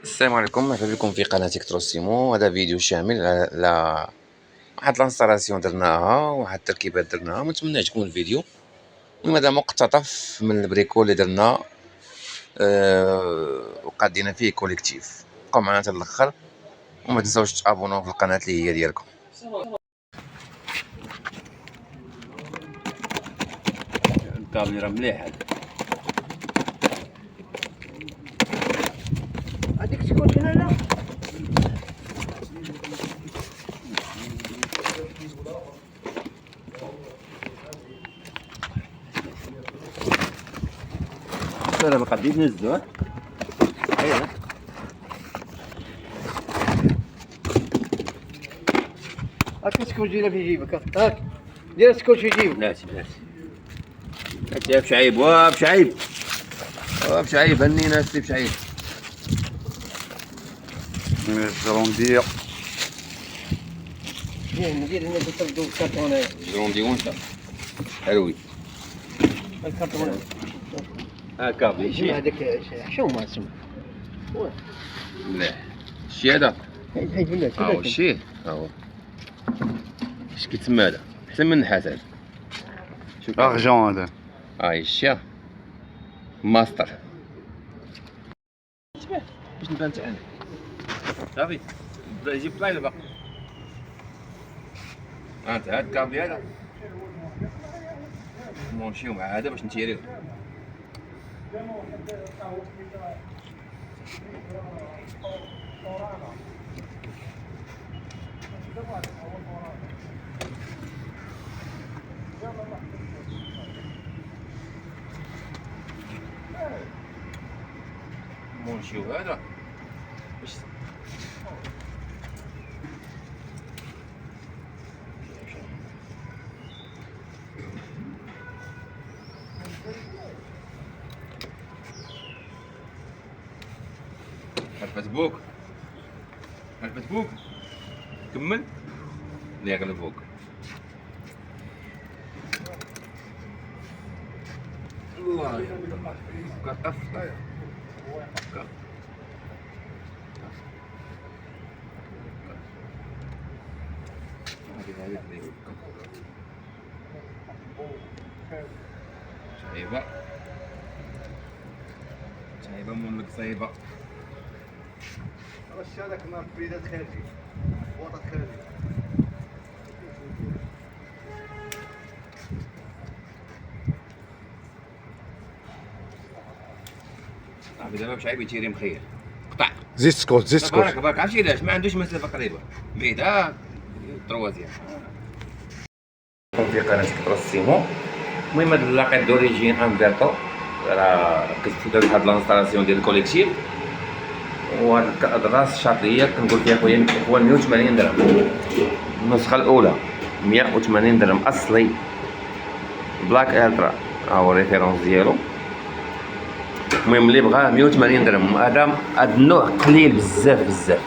السلام عليكم، مرحبا بكم في قناة إكتروسيمو. هذا فيديو شامل على واحد لانستالاسيون درناها، واحد التركيبات درناها. نتمنى يعجبكم الفيديو. المهم هذا مقتطف من البريكول اللي درنا وقادينا فيه كوليكتيف. بقاو معنا حتى الاخر وما تنساوش تابوناو في القناة اللي هي ديالكم. الكاميرا مليح هذيك تكون هنا. لا انا قديت نزلو ايوا هاك السكوت ديالها في جيبك. هاك دير السكوت في جيبك. بلاتي بشعيب بشعيب هنينا السي بشعيب الجروندية ندير هنا تردو الكرتون. هذا جروندي وانت حلوي الكرتون هاكا شنو هذاك؟ شنو ما اسمه؟ مليح الشي هذا هاي فلات ها هو الشي ها هو اش كيتسمى هذا؟ احسن من النحاس هذا. شوف ارجون هذا هاي الشي ماستر باش نبان حتى انا صافي. بدا يجيب طلايله باقي. انت هاد الكابلي هذا نمشيو مع هذا باش نتيريو. نمشيو هذا باش الفيسبوك كمل اللي يغلبوك. الله يرحمك كطف شايبة مملك صايبة. رش هذاك مع بريدات خارجي وسط خارجي. صاحبي دابا بشعيب يتيري مخير قطع. زيد سكوت بارك عرفتي علاش ما عندوش مسافة قريبة بعيدة تروازيام. في قناة إكتروسيمو. المهم هاد اللاقيت دوريجين انفيرتو راه كتفيد واحد لانستالاسيون ديال الكوليكتيف. وهاد الراس شاطئية كنقول فيها خويا الاخوان 180 درهم. النسخة الأولى 180 درهم أصلي بلاك الترا ها هو الريفيرونس ديالو. المهم اللي بغاه 180 درهم. هذا النوع قليل بزاف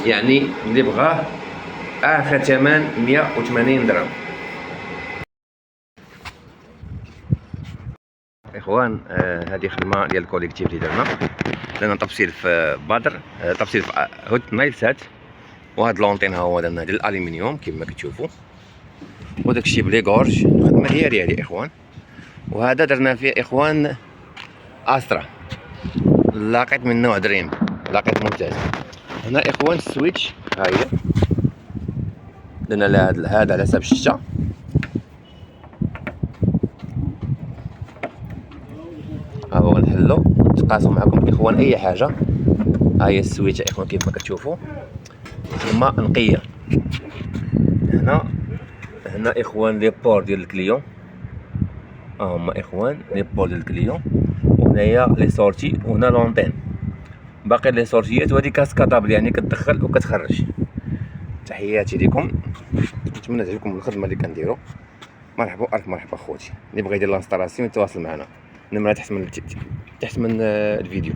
يعني اللي بغاه آخر ثمن 180 درهم. اخوان هذه خدمه ديال الكوليكتيف اللي درنا تفصيل في بدر، تفصيل في هود نايل سات. وهاد لونطين ها هو درنا ديال الالومنيوم كما كتشوفوا، وداك الشيء بلي غورج الخدمه ديالي هذه اخوان. وهذا درنا فيه اخوان استرا لاقيت من نوع دريم، لاقيت ممتاز. هنا اخوان السويتش ها هي درنا هذا على حساب الشتا. ها هو نحلو نتقاسم معكم اخوان اي حاجه. ها هي السويتش اخوان كيف ما كتشوفوا خدمه نقيه. هنا اخوان لي بور ديال الكليون، ها هما اخوان لي بور ديال الكليون. وهنايا لي سورتي وهنا لونطين. باقي لي سورتيات وهذه كاسكادابل يعني كتدخل وكتخرج. تحياتي لكم، نتمنى تعجبكم الخدمه اللي كنديرو. مرحبا الف مرحبا خوتي. اللي بغى يدير لانستالاسيون يتواصل معنا، النمره تحت من الفيديو.